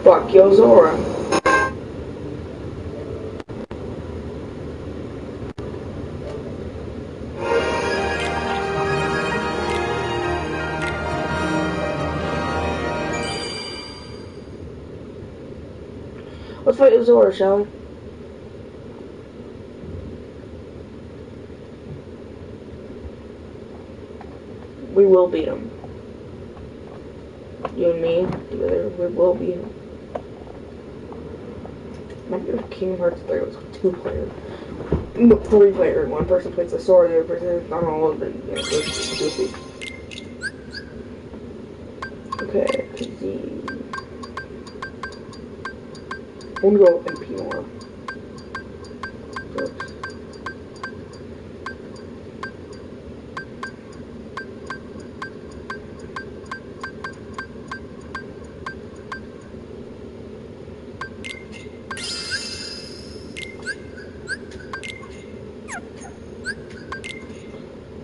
Fuck Yozora. Let's fight Yozora, shall we? We will beat him. You and me, together, we will beat him. Remember Kingdom Hearts 3 was 2-player. 3-player. One person plays the sword, the other person, I don't know, a little bit, yeah, it's goofy. Okay, I'm gonna go MP more. Oops.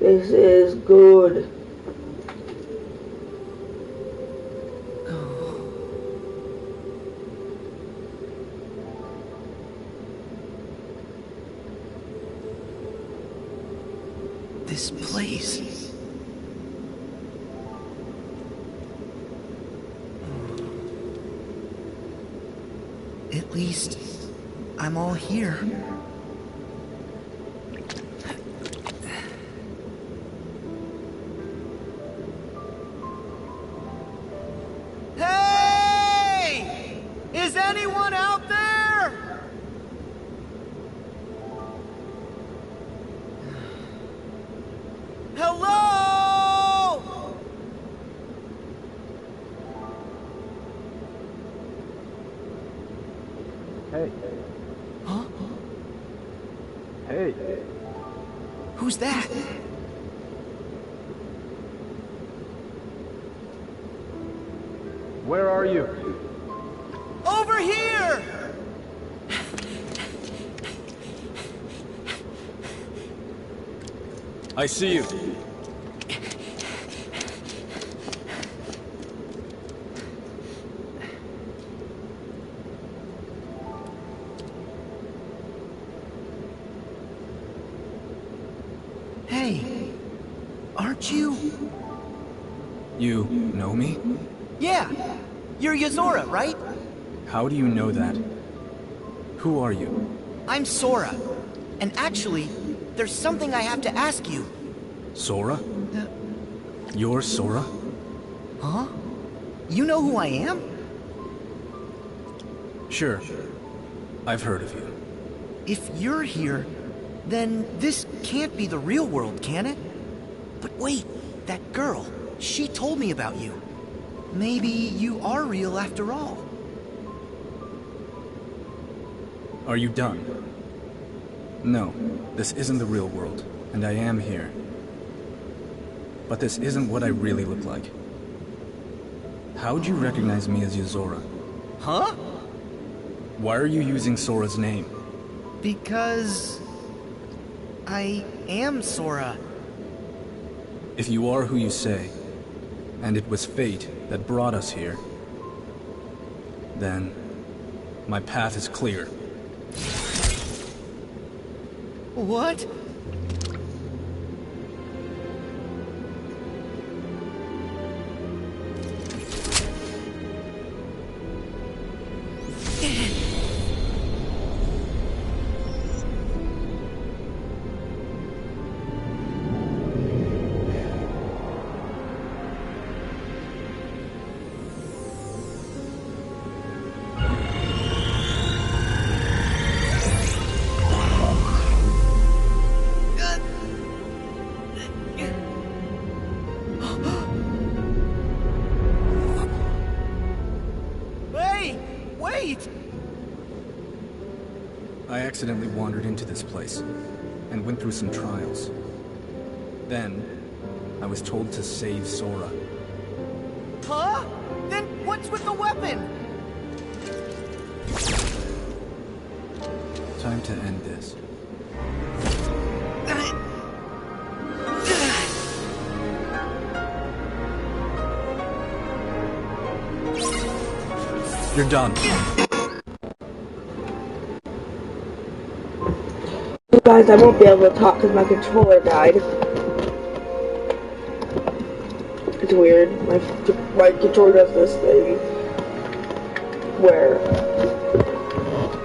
This is good. This place. At least I'm all here. Hey! Is anyone out there? Hello? Hey. Huh? Hey. Who's that? Where are you? Over here! I see you. Hey, aren't you? You know me? Yeah, you're Yozora, right? How do you know that? Who are you? I'm Sora. And actually, there's something I have to ask you. Sora? You're Sora? Huh? You know who I am? Sure. I've heard of you. If you're here, then this can't be the real world, can it? But wait, that girl, she told me about you. Maybe you are real after all. Are you done? No, this isn't the real world, and I am here. But this isn't what I really look like. How'd you recognize me as Yozora? Huh? Why are you using Sora's name? Because I am Sora. If you are who you say, and it was fate that brought us here, then my path is clear. What? Wait! I accidentally wandered into this place, and went through some trials. Then, I was told to save Sora. Huh? Then what's with the weapon? Time to end this. You're done. Guys, I won't be able to talk because my controller died. It's weird. My controller does this thing where...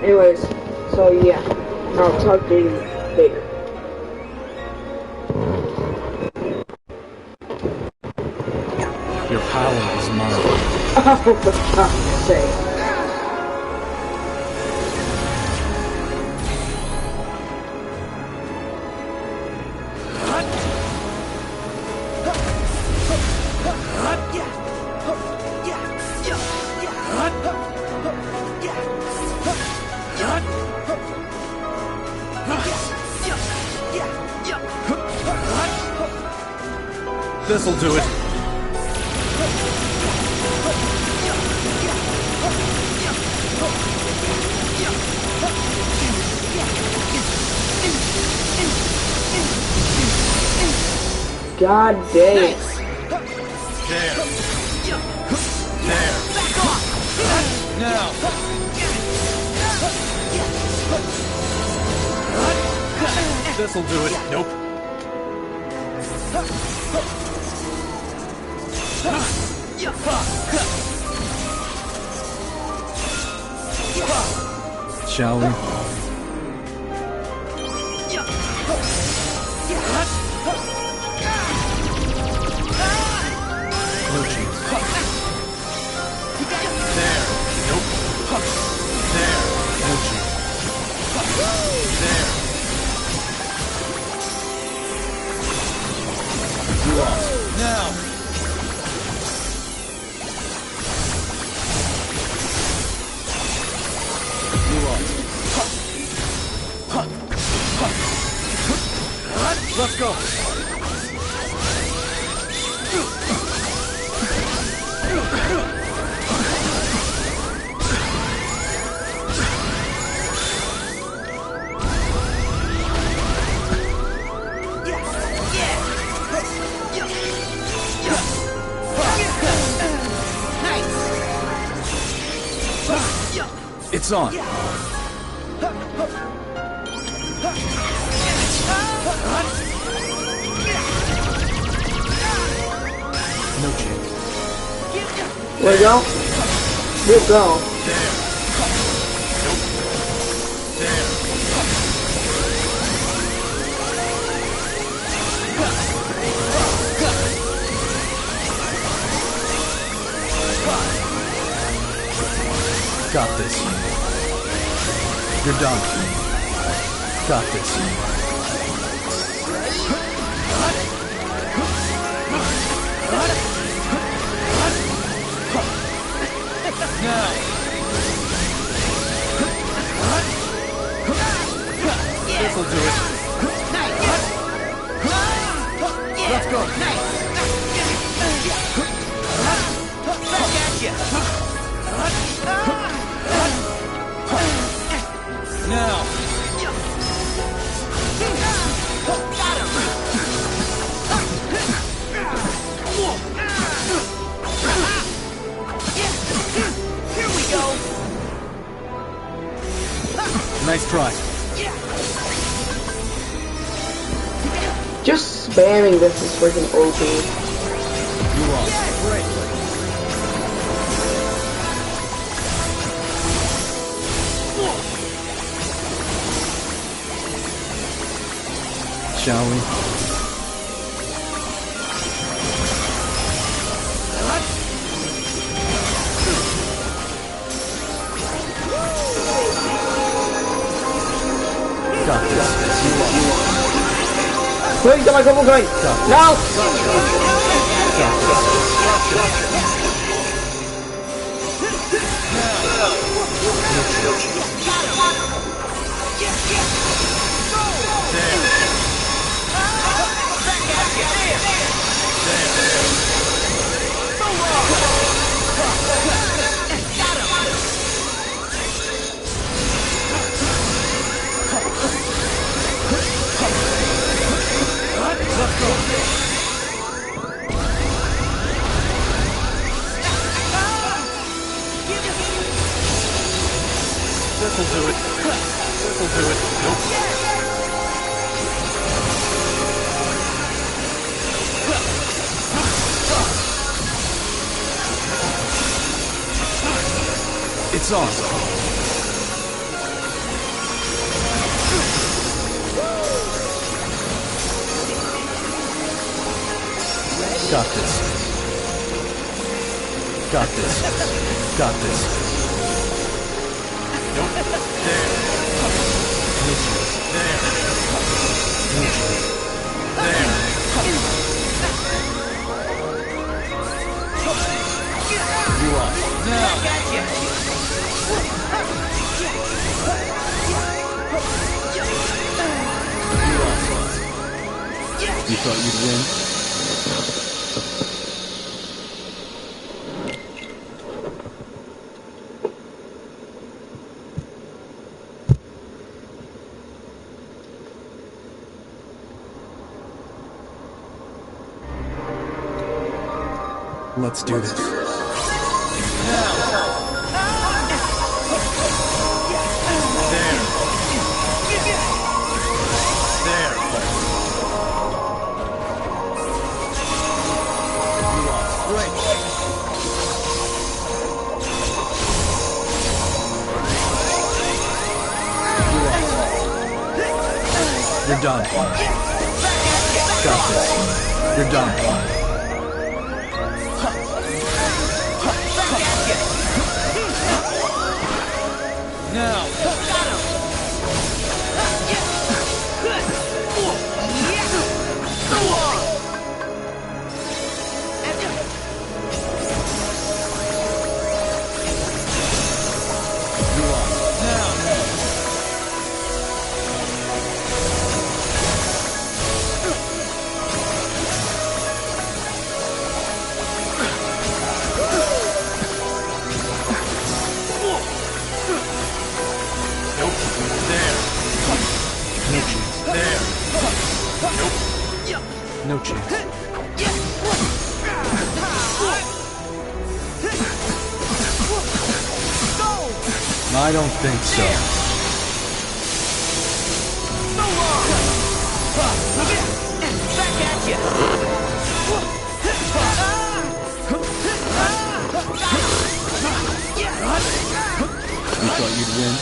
Anyways, so yeah. I'll talk to you later. Your power is mine. Oh, for fuck's sake. This'll do it. God dang. There. There. Now. This'll do it. Nope. Shall we? No chance. There. Nope. There. No chance. There. You lost. Now. Let's go. It's on. No chance. Where'd it go? Where'd it go? There. Nope. There. Got this. You're done. Got this. Now. This'll do it. Let's go. Now. Nice try. Just spamming this is freaking OP. You lost. Great. Shall we? Got this. You lost. Wait, got my couple going. No! This'll do it. This'll do it. Nope. It's on. Got this. Got this. Got this. Nope. There. There. There. You are. Now. You thought you'd win? Let's do this. You're done. Got this. You're done. Now. No chance. I don't think so. Back at you. You thought you'd win?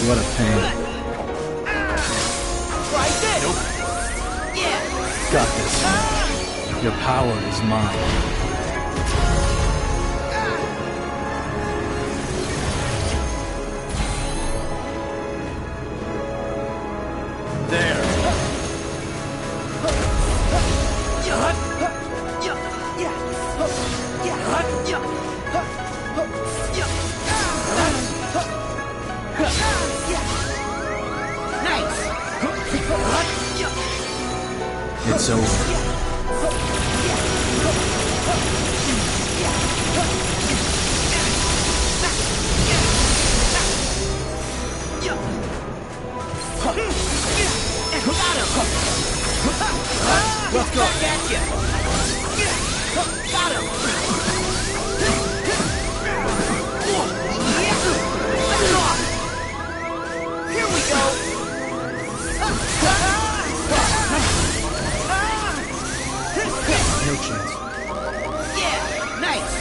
What a pain. Nope. Got this. Your power is mine. There. chance. Yeah, nice.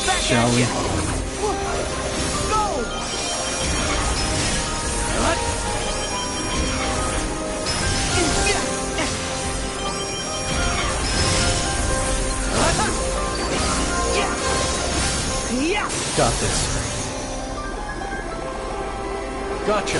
Back Shall at we? ya. Go. Yeah. Got this. Gotcha.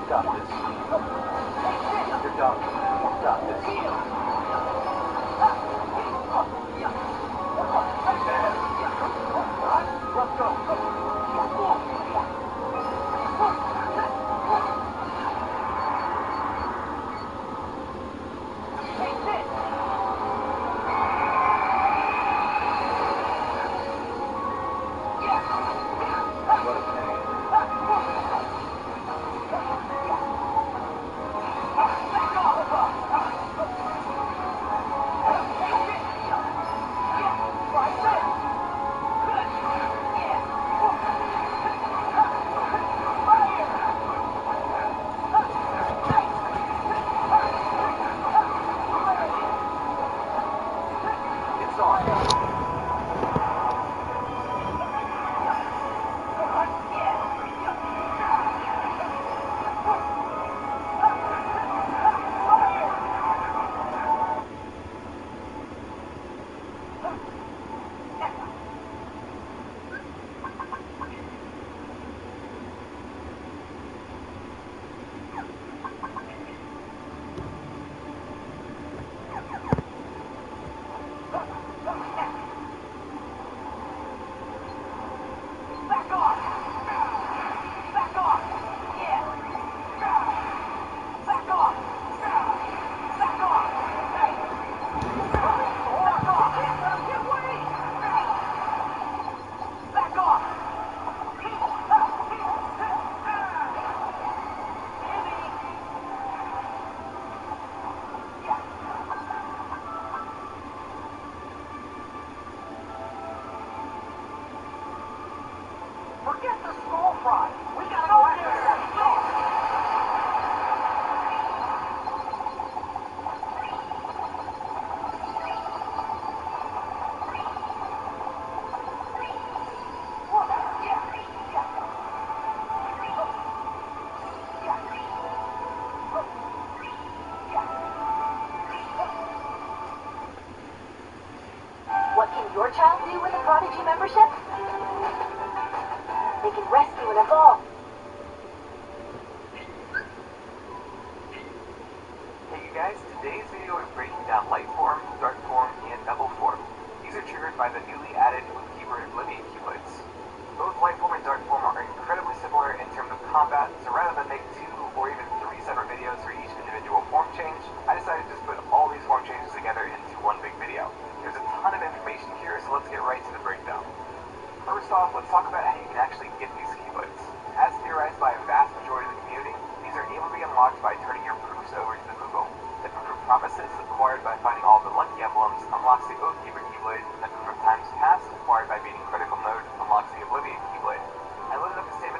Got this. You're done. Got this. Let's go. It's on. Forget the small fry. We gotta go after that dog. What can your child do with a Prodigy membership? They can rescue and evolve. Hey you guys, today's video is breaking down light form, dark form, and double form. These are triggered by the newly added Moonkeeper and Oblivion keyblades. Both light form and dark form are incredibly similar in terms of combat, so rather than make 2 or even 3 separate videos for each individual form change, I decided to just put all these form changes together into one big video. There's a ton of information here, so let's get right to the breakdown. First off, let's talk about how you can actually get these keyblades. As theorized by a vast majority of the community, these are able to be unlocked by turning your proofs over to the Google. The proof of promises, acquired by finding all the lucky emblems, unlocks the Oathkeeper keyblade, and the proof of times past, acquired by beating critical mode, unlocks the Oblivion keyblade. I loaded up a save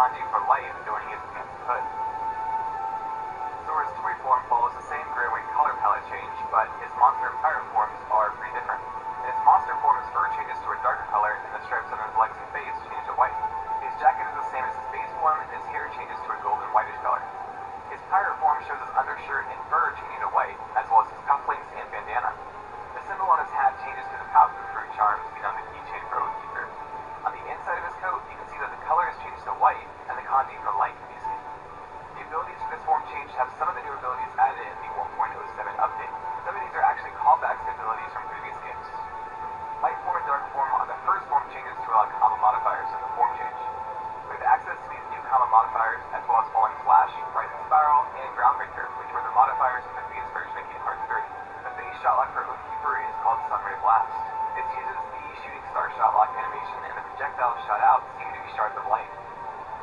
kanji for light adorning its pants and hood. Zora's toy form follows the same gray and white color palette change, but his monster and pirate forms are pretty different. In his monster form, his fur changes to a darker color, and the stripes on his legs and face change to white. His jacket is the same as his base form, and his hair changes to a golden whitish color. His pirate form shows his undershirt and fur changing to white, as well as his cufflinks and bandana. The symbol on his hat changes to the pouch with fruit charms seen on the keychain for Oathkeeper. On the inside of his coat, you can see that the color has changed to white, and the kanji for light can be seen. The abilities for this form change have some of the new abilities added in the 1.07 update. Some of these are actually callbacks to abilities from previous games. Light form and dark form on the first form changes to allow combo modifiers in the form change. We have access to these new combo modifiers, as well as Falling Slash, Rising Spiral, and Groundbreaker, which were the modifiers in the previous version of Kingdom Hearts 3. The base shot lock for Oathkeeper is called Sunray Blast. It uses the shooting star shot lock animation, and the projectiles shot out seem to be shards of light.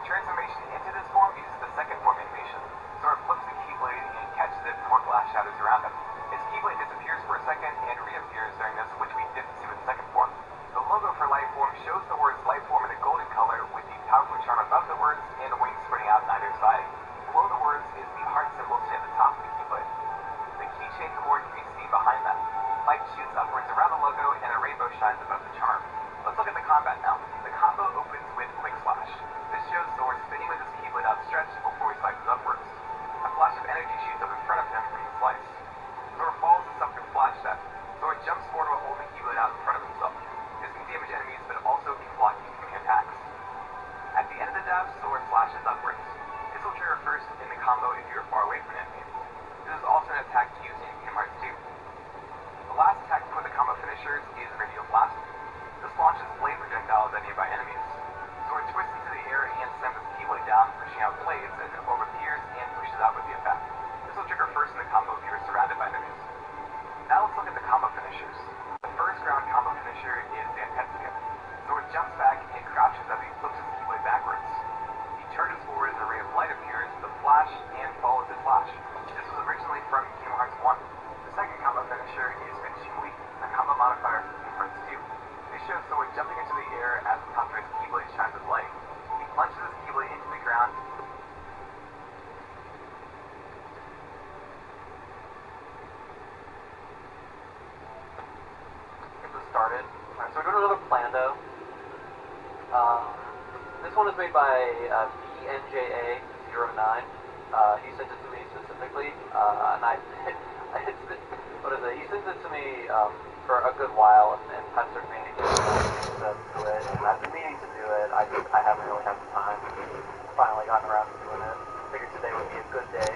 Transformation into this form uses the second form animation. Zora flips the Keyblade and catches it before glass shadows around him. His Keyblade disappears for a second and reappears during this, which we didn't see with the second form. The logo for Light Form shows the words Light Form in a golden color with the powerful charm above the words and wings spreading out on either side. Below the words is the heart symbol sitting at the top of the Keyblade. The keychain cord can be seen behind them. Light shoots upwards around the logo and a rainbow shines above the charm. Let's look at the combat now. The combo opens with Quick Slash. This shows Zora spinning with his Keyblade outstretched before he slices upwards. A flash of energy shoots up in front of him from the slice. Zora follows this up with Flash Step. Zora jumps forward while holding the Keyblade out in front of himself. This can damage enemies, but also can block incoming attacks. At the end of the dash, Zora slashes upwards. This will trigger first in the combo if you are far away from an enemy. This is also an attack used in Kingdom Hearts 2. The last attack before the combo finishers is Radio Blast. This launches blade projectiles at nearby enemies. Zora twists into the air and sends his Keyblade down, pushing out blades as it overpeers and pushes out with the effect. This will trigger first in the combo if you are surrounded by enemies. Now let's look at the combo finishers. The first ground combo finisher is Zantetsuka. Zora jumps back and crouches as he flips his Keyblade backwards. He charges forward as a ray of light appears with a flash and follows his flash. This was originally from Kingdom Hearts 1. The second combo finisher is Finish, a combo modifier from Kingdom Hearts 2. This shows Zora jumping into the air as the top of his Keyblade shines with light. He plunges his Keyblade into the ground. Get this started. Alright, so we're doing another Plando. This one is made by BNJA09. He sent it to me specifically, and he sent it to me for a good while and pestered me to do it, and I've been meaning to do it. I haven't really had the time. Finally gotten around to doing it. Figured today would be a good day.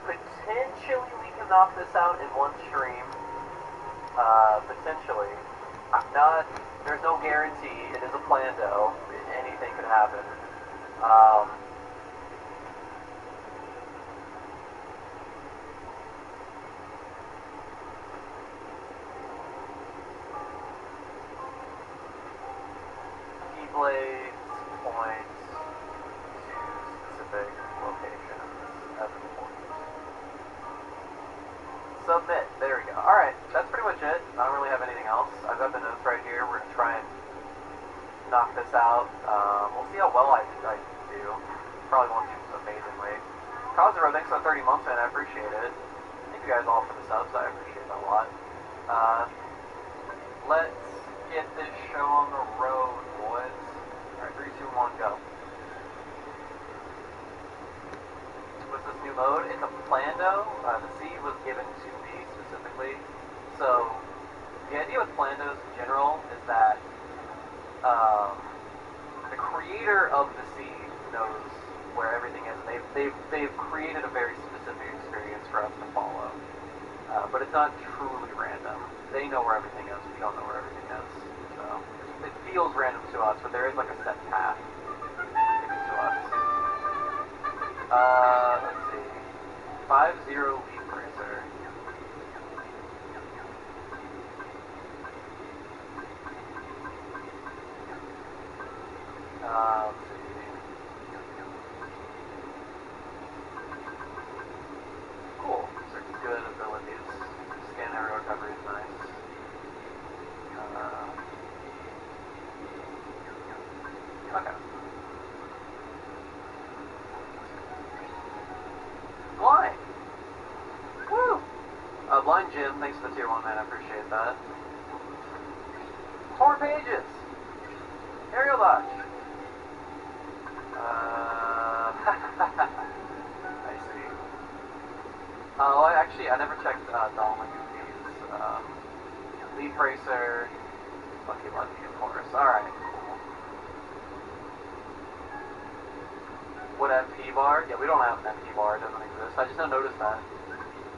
Potentially we can knock this out in one stream. Potentially. There's no guarantee. It is a Plando. Anything could happen. Keyblades point to specific locations as important. Submit. There we go. Alright, that's pretty much it. I don't really have anything else. I've got the notes right here. We're going to try and knock this out. We'll see how well I do. Probably won't do amazingly. Kazuro, thanks for 30 months, man. I appreciate it. Thank you guys all for the subs. I appreciate that a lot. Let's get this show on the road, boys. Alright, 3, 2, 1, go. What's this new mode? It's a Plando. The seed was given to me specifically. So, the idea with Plandos in general is that the creator of the seed knows where everything is. They've created a very specific experience for us to follow. But it's not truly random. They know where everything is. We don't know where everything is. So, it feels random to us, but there is like a set path given to us. Let's see. 5-0 Leaf Racer. Let's see. Cool. These are good abilities. Scan area recovery is nice. Okay. Jim. Thanks for the tier 1, man. I appreciate that. Torn pages! Aerial dodge. I see. Oh, I never checked Dalma Goofy's Leaf Racer. Lucky, of course. Alright. What MP bar? Yeah, we don't have an MP bar. It doesn't exist. I just don't notice that.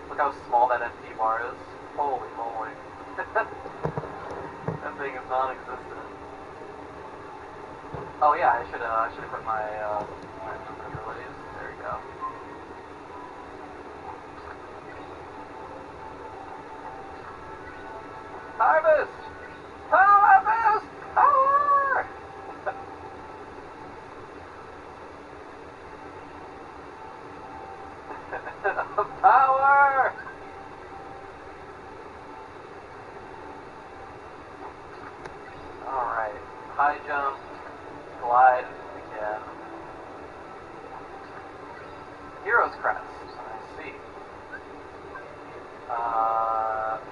Look how small that MP bar is. Holy moly. That thing is non-existent. Oh yeah, I should have put my abilities. There we go. Harvest! Harvest! Power! Power! Alright. High jump. Glide again. Hero's Crest. I see.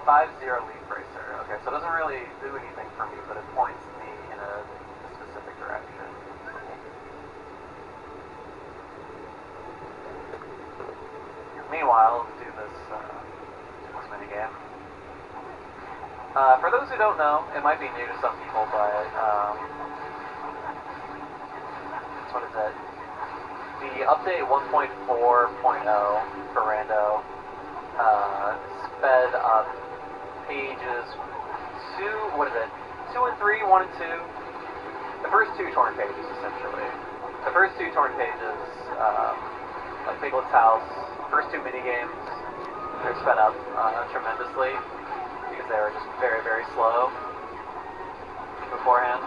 5-0 Leaf Racer. Okay, so it doesn't really do anything for me, but it points me in a specific direction. Meanwhile, let's do this minigame. For those who don't know, it might be new to some people, but what is it? The update 1.4.0 for Rando sped up pages 2 and 3, 1 and 2. The first 2 torn pages, essentially. The first 2 torn pages, like Piglet's House, first 2 minigames, they're sped up tremendously because they were just very, very slow beforehand.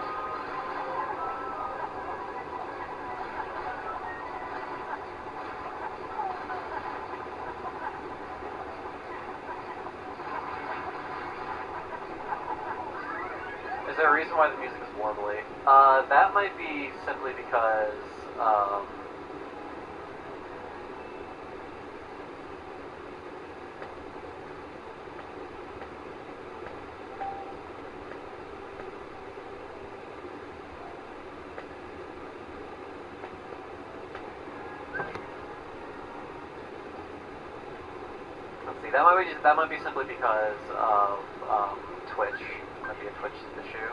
Is there a reason why the music is warbly? That might be simply because, let's see, that might be simply because of, Twitch. Might be a Twitch issue.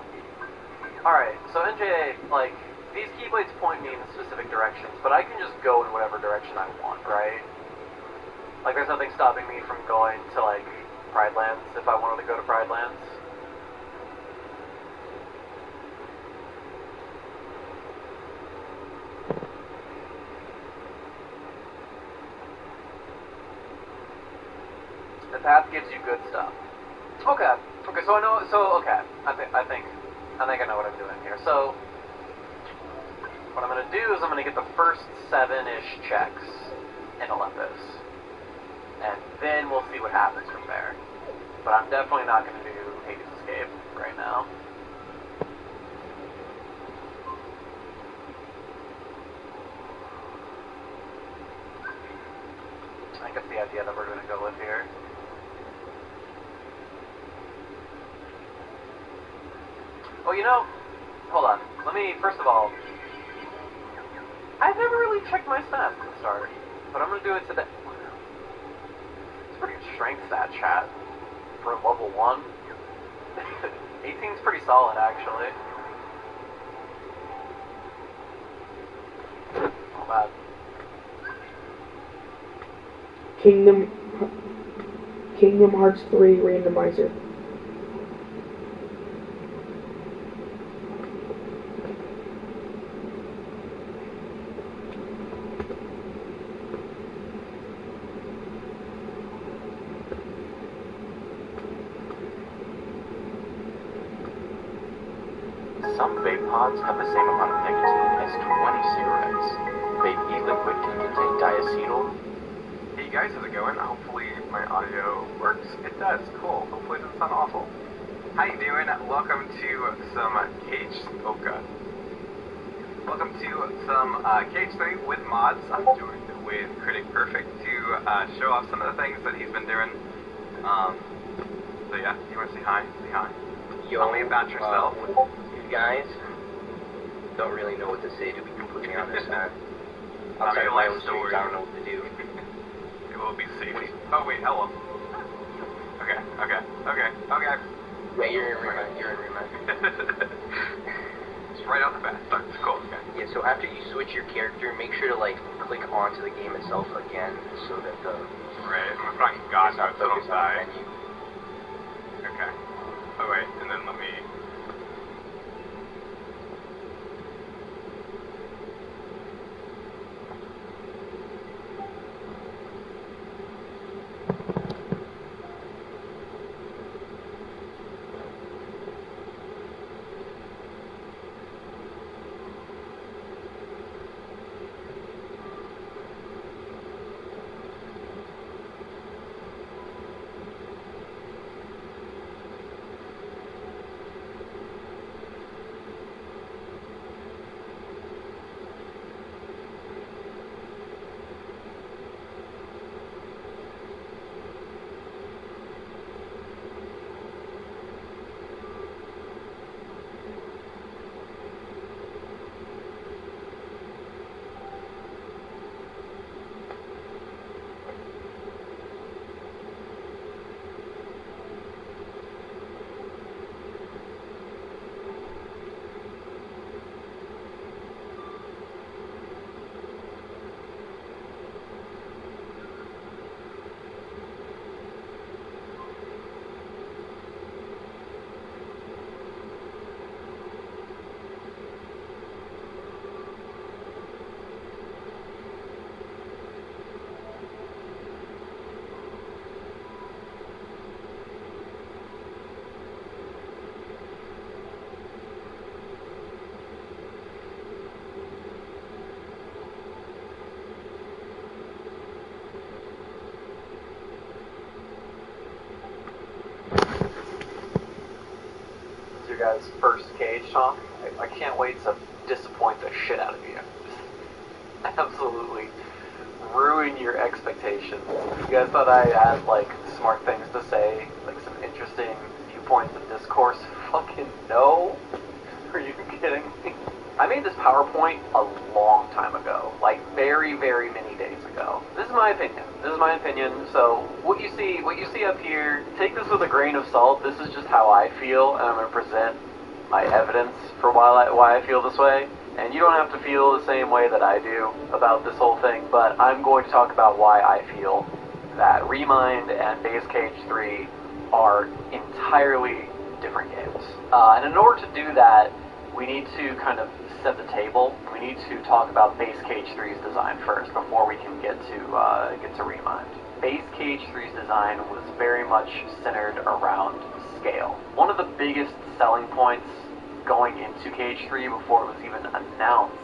Alright, so NJ, like, these keyblades point me in specific directions, but I can just go in whatever direction I want, right? Like, there's nothing stopping me from going to, like, Pride Lands if I wanted to go to Pride Lands. The path gives you good stuff. Okay. Okay, so I know, okay. I think I know what I'm doing here. So, what I'm going to do is I'm going to get the first 7-ish checks in Olympus. And then we'll see what happens from there. But I'm definitely not going to do Hades Escape right now. I think that's the idea that we're going to go with here. Oh, you know, hold on. Let me, first of all, I've never really checked my stats at the start, but I'm going to do it today. It's pretty good strength stat, chat, for level 1. 18's pretty solid, actually. Not bad. Kingdom Hearts 3 randomizer. Some vape pods have the same amount of nicotine as 20 cigarettes. Vape e-liquid can contain diacetyl. Hey guys, how's it going? Hopefully my audio works. It does. Cool. Hopefully it doesn't sound awful. How you doing? Welcome to some Welcome to some KH3 with mods. I'm joined with Critic Perfect to show off some of the things that he's been doing. So yeah, you want to say hi? Say hi. Yo, Tell me about yourself. You guys don't really know what to say, to be completely honest, man. Tell me Outside your of my life own story. dreams, I don't know what to do. It will be safe. Oh wait, hello. Okay. Yeah, you're in remind. Just right off the bat. That's cool. Okay. Yeah, so after you switch your character, make sure to like click onto the game itself again, so that the Right. I'm gonna find God it's not so don't focused on die. the menu. Okay. Oh wait, and then let me. Guys' first cage talk. I can't wait to disappoint the shit out of you. Absolutely ruin your expectations. You guys thought I had like smart things to say, like some interesting viewpoints of discourse. Fucking no. Are you kidding me? I made this PowerPoint a long time ago, like very, very many days ago. This is my opinion. So what you see up here, take this with a grain of salt. This is just how I feel, and I'm going to present my evidence for why I feel this way. And you don't have to feel the same way that I do about this whole thing, but I'm going to talk about why I feel that Remind and Base Cage 3 are entirely different games. And in order to do that, we need to kind of set the table. We need to talk about Base Cage 3's design first before we can get to Remind. Base Cage 3's design was very much centered around scale. One of the biggest selling points going into Cage 3 before it was even announced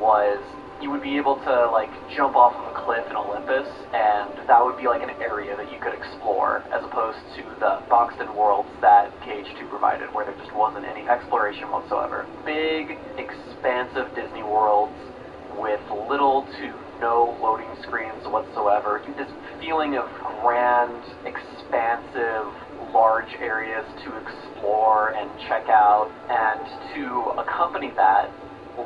was you would be able to like jump off of a cliff in Olympus, and that would be like an area that you could explore, as opposed to the boxed-in worlds that Cage 2 provided, where there just wasn't any exploration whatsoever. Big, expansive Disney worlds with little to no loading screens whatsoever. This feeling of grand, expansive, large areas to explore and check out, and to accompany that,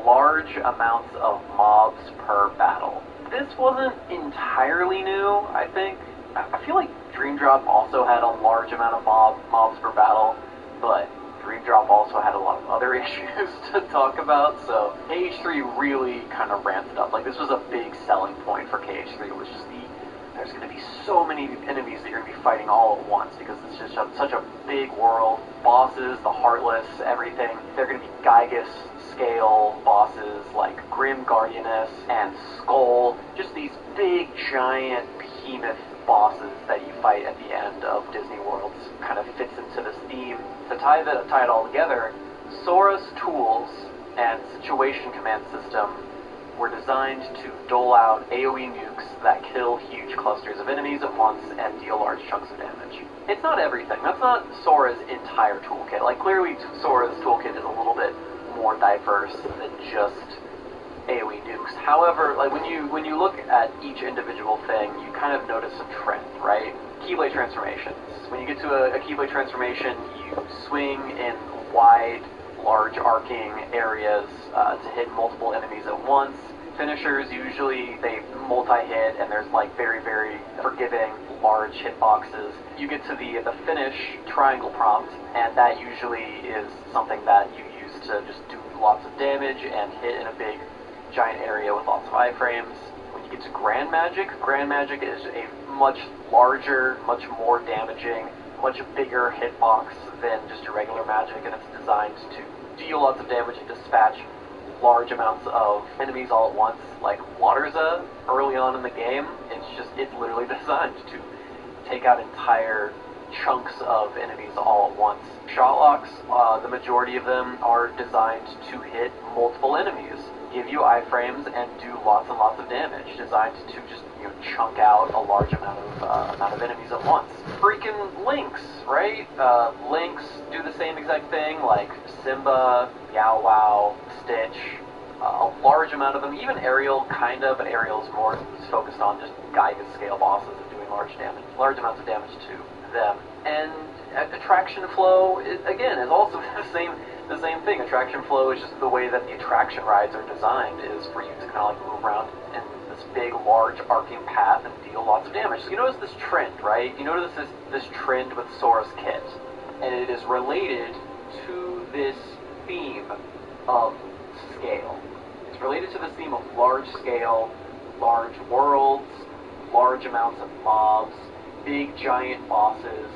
large amounts of mobs per battle. This wasn't entirely new, I think. I feel like Dream Drop also had a large amount of mobs per battle, but Dream Drop also had a lot of other issues to talk about, so KH3 really kind of ramped it up. Like, this was a big selling point for KH3, was just there's going to be so many enemies that you're going to be fighting all at once, because it's just such a big world. Bosses, the Heartless, everything. They're going to be Gygas scale bosses like Grim Guardianess and Skull. Just these big, giant, behemoth bosses that you fight at the end of Disney Worlds. Kind of fits into this theme. To tie it all together, Sora's tools and situation command system were designed to dole out AoE nukes that kill huge clusters of enemies at once and deal large chunks of damage. It's not everything. That's not Sora's entire toolkit. Like, clearly Sora's toolkit is a little bit more diverse than just AoE nukes. However, like when you look at each individual thing, you kind of notice a trend, right? Keyblade transformations. When you get to a Keyblade transformation, you swing in wide, large arcing areas to hit multiple enemies at once. Finishers, usually they multi-hit, and there's like very, very forgiving large hitboxes. You get to the finish triangle prompt, and that usually is something that you use to just do lots of damage and hit in a big, giant area with lots of iframes. When you get to Grand Magic is a much larger, much more damaging, much bigger hitbox than just your regular magic, and it's designed to deal lots of damage and dispatch large amounts of enemies all at once. Like Waterza, early on in the game, it's literally designed to take out entire chunks of enemies all at once. Shotlocks, the majority of them are designed to hit multiple enemies, give you iframes, and do lots and lots of damage, designed to just, chunk out a large amount of enemies at once. Freaking Lynx, right? Lynx do the same exact thing, like Simba, Yao Wow, Stitch, a large amount of them. Even Ariel, kind of, but Ariel's more focused on just Gaiga scale bosses and doing large amounts of damage to them. And Attraction Flow, is also the same thing. Attraction Flow is just the way that the attraction rides are designed, is for you to kind of like move around in this big, large, arcing path and deal lots of damage. So you notice this trend, right? You notice this trend with Sora's kit, and it is related to this theme of scale. It's related to this theme of large scale, large worlds, large amounts of mobs, big, giant bosses.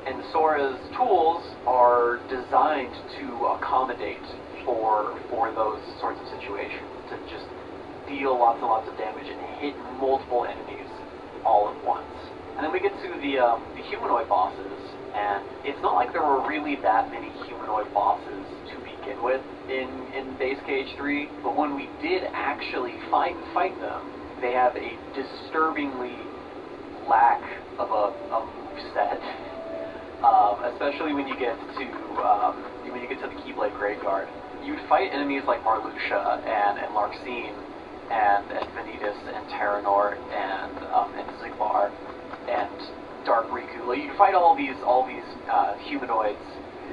And Sora's tools are designed to accommodate for those sorts of situations, to just deal lots and lots of damage and hit multiple enemies all at once. And then we get to the humanoid bosses, and it's not like there were really that many humanoid bosses to begin with in base KH3, but when we did actually fight them, they have a disturbingly lack of a moveset. Especially when you get to the Keyblade Graveyard. You'd fight enemies like Marluxia and Larxene and Vanitas and Terranort and Zigbar and Dark Riku. Like, you'd fight all these humanoids.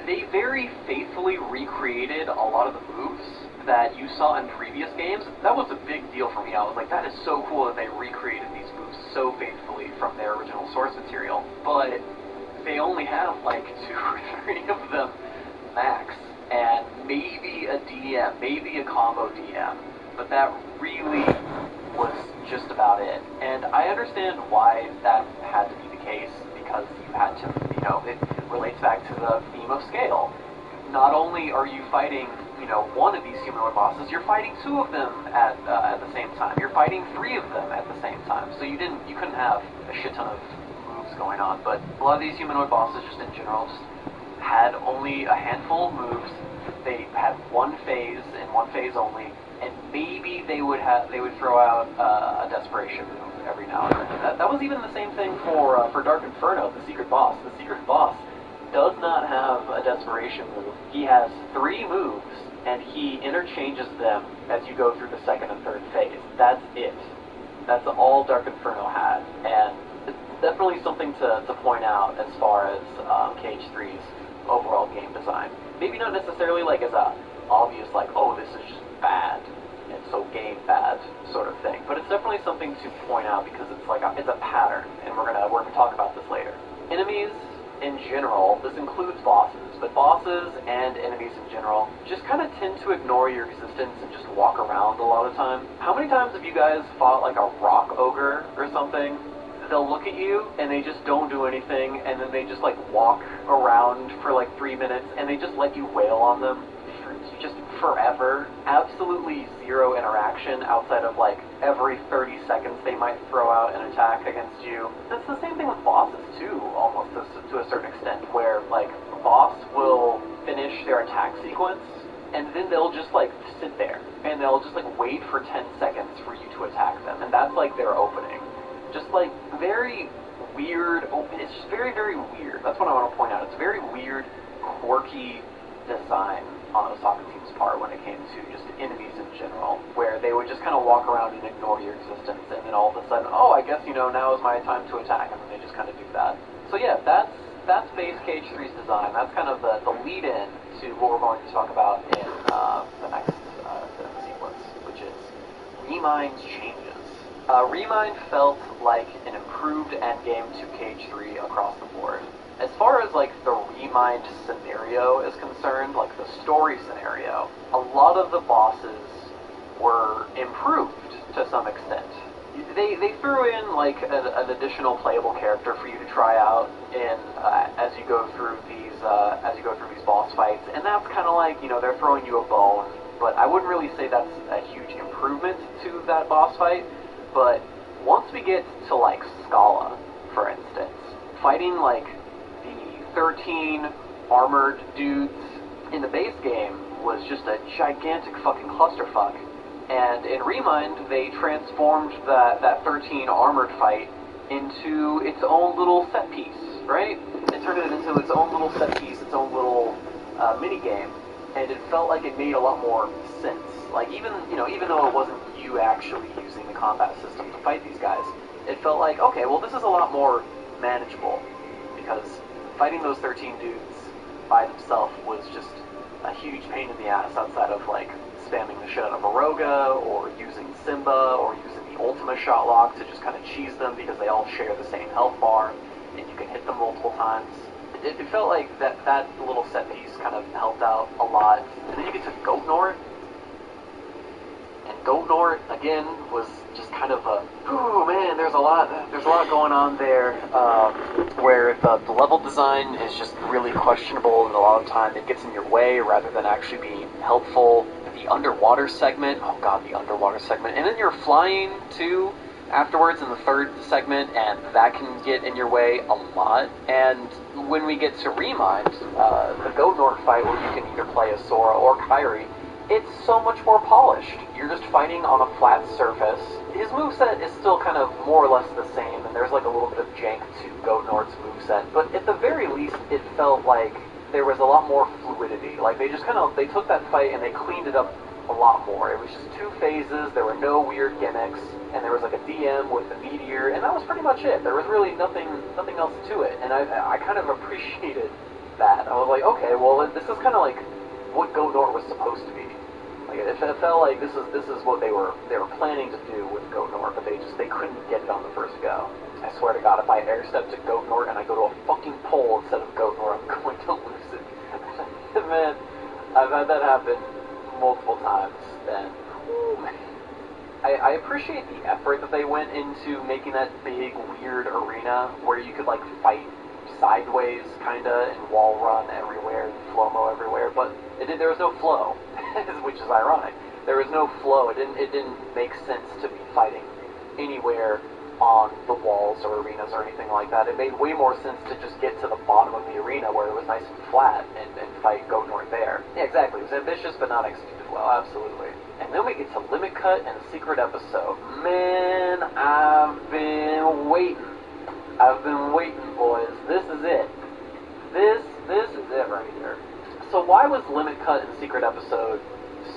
They very faithfully recreated a lot of the moves that you saw in previous games. That was a big deal for me. I was like, that is so cool that they recreated these moves so faithfully from their original source material. But they only have like 2 or 3 of them max, and maybe a DM, maybe a combo DM, but that really was just about it. And I understand why that had to be the case, because you had to, it relates back to the theme of scale. Not only are you fighting, one of these humanoid bosses, you're fighting 2 of them at the same time. You're fighting 3 of them at the same time. So you couldn't have a shit ton of going on, but a lot of these humanoid bosses just in general just had only a handful of moves. They had one phase and one phase only, and maybe they would throw out a desperation move every now and then. That was even the same thing for Dark Inferno, the secret boss. The secret boss does not have a desperation move. He has 3 moves, and he interchanges them as you go through the second and third phase. That's it. That's all Dark Inferno had, and definitely something to point out as far as KH3's overall game design. Maybe not necessarily like as a obvious like, oh, this is just bad, and so game bad sort of thing. But it's definitely something to point out because it's like it's a pattern, and we're gonna talk about this later. Enemies in general, this includes bosses, but bosses and enemies in general just kind of tend to ignore your existence and just walk around a lot of the time. How many times have you guys fought like a rock ogre or something? They'll look at you and they just don't do anything, and then they just like walk around for like 3 minutes and they just let you wail on them for just forever. Absolutely zero interaction outside of like every 30 seconds they might throw out an attack against you. That's the same thing with bosses too, almost to a certain extent, where like a boss will finish their attack sequence and then they'll just like sit there and they'll just like wait for 10 seconds for you to attack them, and that's like their opening. Just like very weird, it's just very, very weird. That's what I want to point out. It's a very weird, quirky design on Osaka Team's part when it came to just enemies in general, where they would just kind of walk around and ignore your existence, and then all of a sudden, oh, I guess, now is my time to attack, and then they just kind of do that. So yeah, that's base KH3's design. That's kind of the lead-in to what we're going to talk about in the next sequence, which is Remind's changes. Remind felt like an improved endgame to KH3 across the board. As far as like the Remind scenario is concerned, like the story scenario, a lot of the bosses were improved to some extent. They threw in like an additional playable character for you to try out in as you go through these boss fights, and that's kind of like, you know, they're throwing you a bone. But I wouldn't really say that's a huge improvement to that boss fight. But once we get to like Scala, for instance, fighting like the 13 armored dudes in the base game was just a gigantic fucking clusterfuck. And in Remind, they transformed that 13 armored fight into its own little set piece, right? They turned it into its own little set piece, its own little mini game, and it felt like it made a lot more sense. Like even though it wasn't you actually using the combat system to fight these guys, it felt like, okay, well this is a lot more manageable, because fighting those 13 dudes by themselves was just a huge pain in the ass outside of like spamming the shit out of Aroga, or using Simba, or using the Ultima shot lock to just kind of cheese them because they all share the same health bar, and you can hit them multiple times. It felt like that little set piece kind of helped out a lot. And then you get to Goat Nord, and Goat Nord again was just kind of a, ooh man, there's a lot going on there, where the level design is just really questionable, and a lot of time it gets in your way rather than actually being helpful. The underwater segment, oh god, the underwater segment, and then you're flying too afterwards in the third segment, and that can get in your way a lot. And when we get to Remind, the Goat Nord fight where you can either play as Sora or Kairi, it's so much more polished. You're just fighting on a flat surface. His moveset is still kind of more or less the same, and there's like a little bit of jank to Goat Nord's moveset, but at the very least it felt like there was a lot more fluidity. Like they took that fight and they cleaned it up a lot more. It was just 2 phases, there were no weird gimmicks, and there was like a DM with the meteor, and that was pretty much it. There was really nothing else to it, and I kind of appreciated that. I was like, okay, well this is kind of like what Goat Nord was supposed to be. Like it felt like this is what they were planning to do with Goat Nord, but they couldn't get it on the first go. I swear to God, if I air step to Goat Nord and I go to a fucking pole instead of Goat Nord, I'm going to lose it. Man, I've had that happen multiple times, and I appreciate the effort that they went into making that big, weird arena where you could like fight sideways, kinda, and wall run everywhere, and flow-mo everywhere, but there was no flow, which is ironic. There was no flow. It didn't make sense to be fighting anywhere on the walls or arenas or anything like that. It made way more sense to just get to the bottom of the arena where it was nice and flat and fight Goat Nord there. Yeah, exactly. It was ambitious but not executed well, absolutely. And then we get to Limit Cut and Secret Episode. Man, I've been waiting. Boys. This is it. This is it right here. So why was Limit Cut and Secret Episode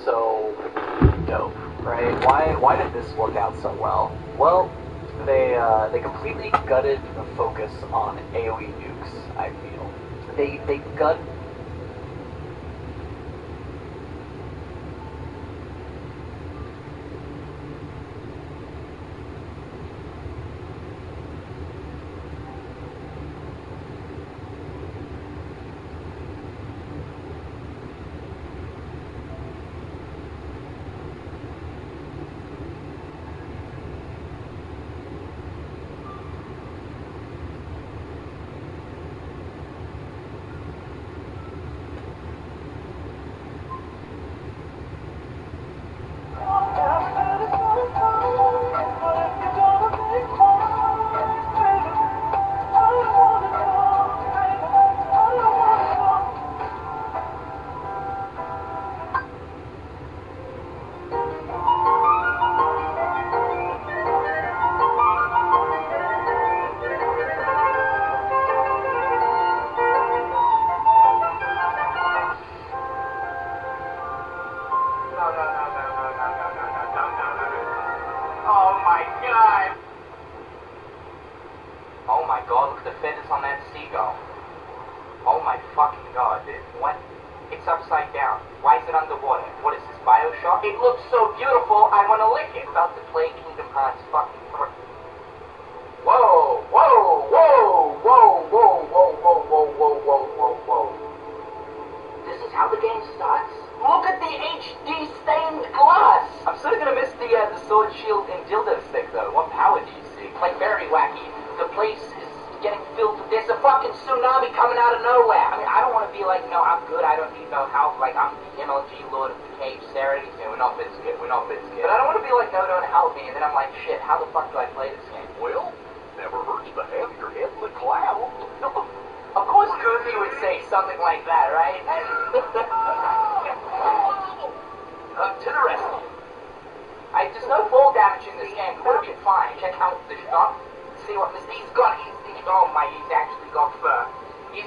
so dope, right? Why did this work out so well? Well, they completely gutted the focus on AoE nukes, I feel. They gut... the feathers on that seagull. Oh my fucking god, dude. What? It's upside down. Why is it underwater? What is this, Bioshock? It looks so beautiful, I want to lick it. About to play Kingdom Hearts fucking 3. Whoa, whoa, whoa, whoa, whoa, whoa, whoa, whoa, whoa, whoa, whoa, whoa. This is how the game starts? Look at the HD stained glass! I'm sort of gonna miss the sword, shield, and dildo stick, though. What power do you see? Like, very wacky. The place is getting filled with... There's a fucking tsunami coming out of nowhere. I mean, I don't want to be like, no, I'm good, I don't need no help. Like, I'm the MLG Lord of the Cave, Sarah. Yeah, we're not Biscuit, we're not Biscuit. But I don't want to be like, no, don't help me. And then I'm like, shit, how the fuck do I play this game? Well, never hurts to have your head in the clouds. Of course Goofy would say something like that, right? To the rescue. There's no fall damage in this game. Would have been fine. Check out the shot. See what Mr. He's got. Oh my, he's actually got fur.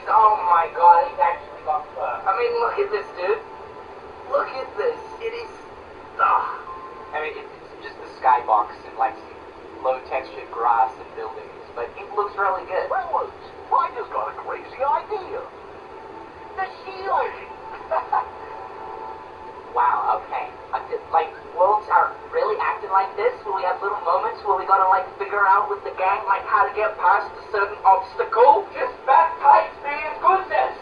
Oh my god, he's actually got fur. I mean, look at this, dude. Look at this. It is. I mean, it's just a skybox and like some low textured grass and buildings, but it looks really good. Well, I just got a crazy idea. The shield! Wow, okay. Like, worlds are really acting like this, where we have little moments where we gotta, like, figure out with the gang, like, how to get past a certain obstacle. Just baptize me in goodness!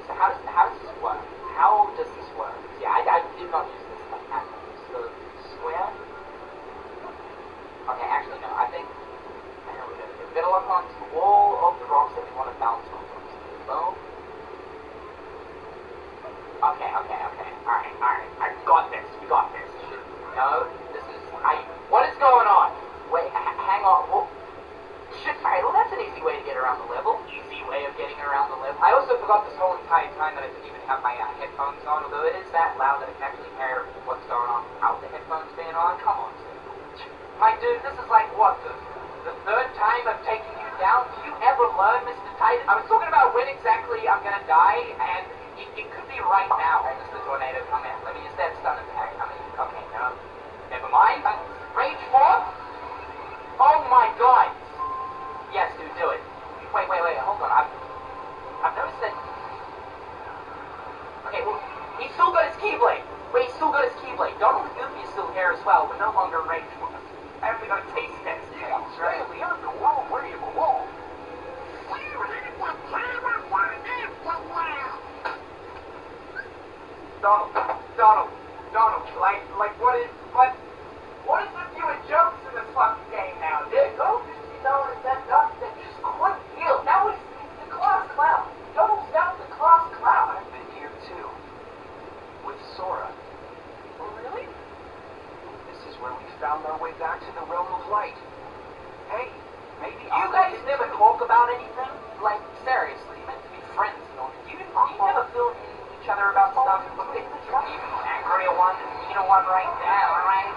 So how does this work? How does this work? Yeah, I did not use this like that. So, square? Okay, actually, no, I think... We're gonna look onto the wall of rocks that we want to bounce off of. Boom. Okay. Alright. I got this. We got this. No, this is... What is going on? Wait, hang on. Whoa. Shit, well, that's an easy way to get around the level. Easy way of getting around the level. I also forgot this whole entire time that I didn't even have my headphones on, although it is that loud that I can actually hear what's going on without the headphones being on. Come on, dude. My dude, this is like, what, the third time I'm taking you down? Do you ever learn, Mr. Titan? I was talking about when exactly I'm gonna die, and it could be right now, Mr. Tornado. Come in. Let me use that stun attack. I mean, okay, no. Never mind. Range 4? Oh my god. Yes, dude, do it. Wait, hold on. I've noticed that... Okay, well, he's still got his Keyblade. Wait, he's still got his Keyblade. Donald and Goofy is still here as well, but no longer range 4. I haven't got a taste test. Yeah, stay in the underworld where you belong. Donald, like, what is with you and jokes in this fucking game now, dude? Go, that just quit healed. Now it's the class clown. Donald's down the class clown. I've been here too. With Sora. Oh, really? This is where we found our way back to the realm of light. Hey, maybe you guys never talk about anything? Like, seriously, meant to be friends, don't you? You never fill in each other about stuff. Even angrier one, meaner one right now, alright?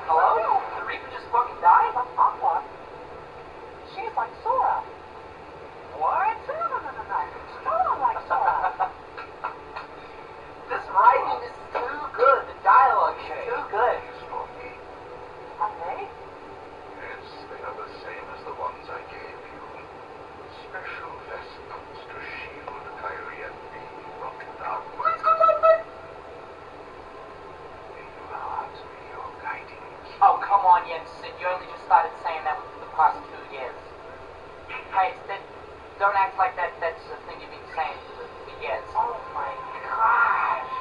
Hello? The Reaper just fucking died? What? She's like Sora. What? No, like Sora. This writing is too good. The dialogue is too good. Okay? Yes, they are the same as the ones I gave you. Special vestments to shield Kyrie being brought down. Let's go, Dolphin! May your heart be your guiding key. Oh, come on, Jensen. You only just started saying that within the past 2 years. Hey, don't act like that's the thing you've been saying for years. Oh my gosh!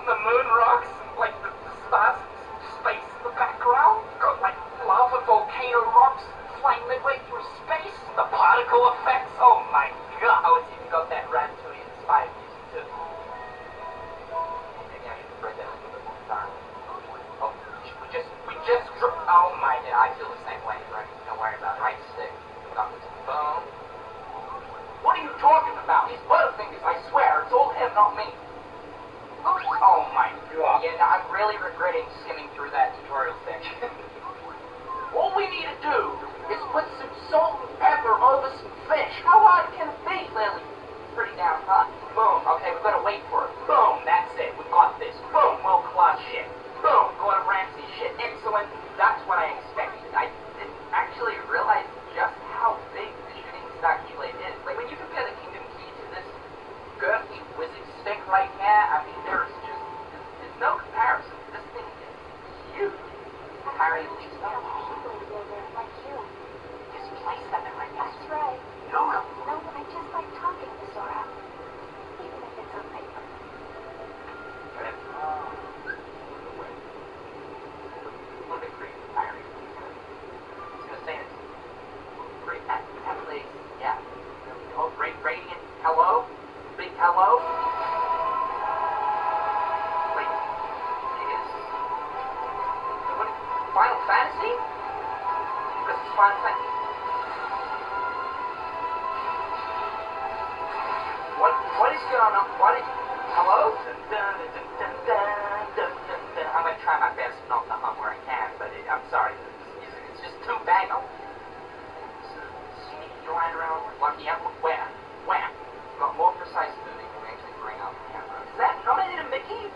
The moon rocks and like the stars and space in the background. Got like lava volcano rocks flying midway through space. The particle effects. Oh my god! Oh, it's even got that Ratatouille inspired music too. Maybe I should break that a little bit more time. Oh, we just oh my god! I feel the same way, right? Don't worry about it. Right stick. Got this. Boom. What are you talking about? These Butterfingers, I swear, it's all him, not me. Oh my god. Yeah, no, I'm really regretting skimming through that tutorial section. All we need to do is put some salt and pepper over some fish. How hard can it be, Lily? Pretty damn hot. Boom. Okay, we've got to wait for it. Boom. That's it. We got this. Boom. World-class shit. Boom. Gordon Ramsay shit. Excellent. That's what I expected. I Yeah, I mean, there's no comparison. This thing is huge. Harry, she's not a Like you. just place them in my That's right. No. No, I just like talking to Zora. Even if it's on paper. A little bit creepy, Harry. I was gonna say this. Great, actually, yeah. Oh, great, radiant. Hello? Big hello? Wait, is... What? Final Fantasy? Because it's Final Fantasy. What is going on? What is... Hello? I'm gonna try my best not to hum where I can, but I'm sorry. It's just too bad. Oh. Sneaky flying around, lucky up. Where? Got more precise moving than we actually bring up the camera. Is that nominated a Mickey?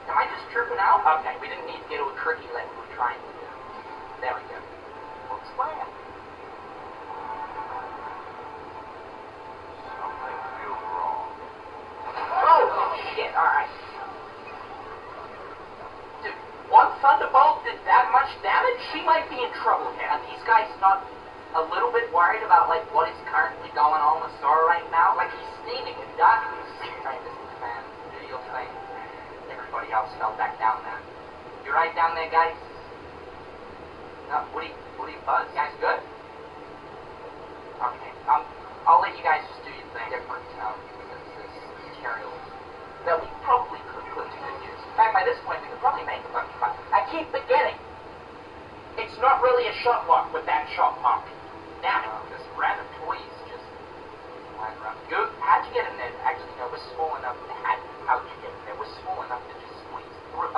Am I just tripping out? Okay, we didn't need to get to a tricky level. We were trying to do. There we go. Looks like. Something feels wrong. Oh, shit, alright. Dude, one Thunderbolt did that much damage? She might be in trouble here. Are these guys not a little bit worried about, like, what is currently going on with Sora right now? Like, he's steaming and darkly. Alright, this is man. Do your thing. Everybody else fell back down there. You right down there, guys? No, what do you buzz? You guys good? Okay, I'll let you guys just do your thing. Different, because this material that we probably could put to good use. In fact, by this point, we could probably make a bunch of fun. I keep forgetting. It's not really a shot lock with that shot pump. Damn it, this random toys just flying around. How'd you get in there? Actually, no, we're small enough. How'd you get in there? We're small enough to just squeeze through.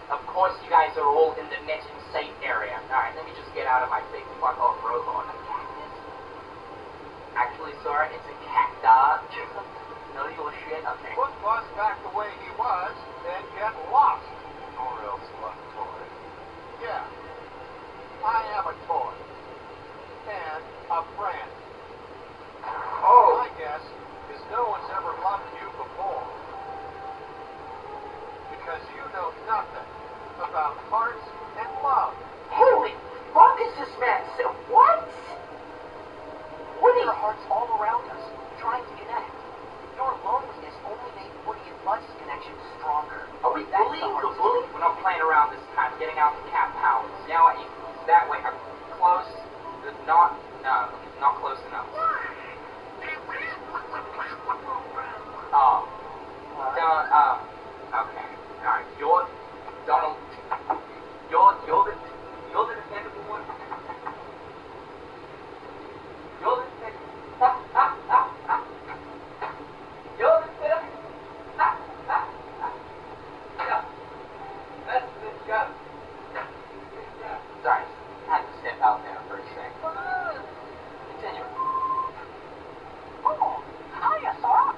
Of course, you guys are all in the netting safe area. Alright, let me just get out of my big fuck-off robot. A cactus? Actually, Sora, it's a cactus. Know your shit? Okay. Put Buzz back the way he was, and get lost. Or else what toy? Yeah. I am a toy. And a friend. Oh! My guess is no one's ever loved you before. Because you know nothing about hearts and love. Holy fuck is this man? What? Woody! There are hearts all around us, trying to connect. Your loneliness only made Woody and Buzz's connection stronger. Are we bullying the bully? We're not playing around this time. Getting out the cat powers. Now I use that way. I'm close. Not close enough. Okay. Alright, you're Donald. You're the dependable one. You're the dependable. You're the dependable. Yeah. That's the job. Sorry, had to step out there for a sec. Continue. Oh, hiya, Sora.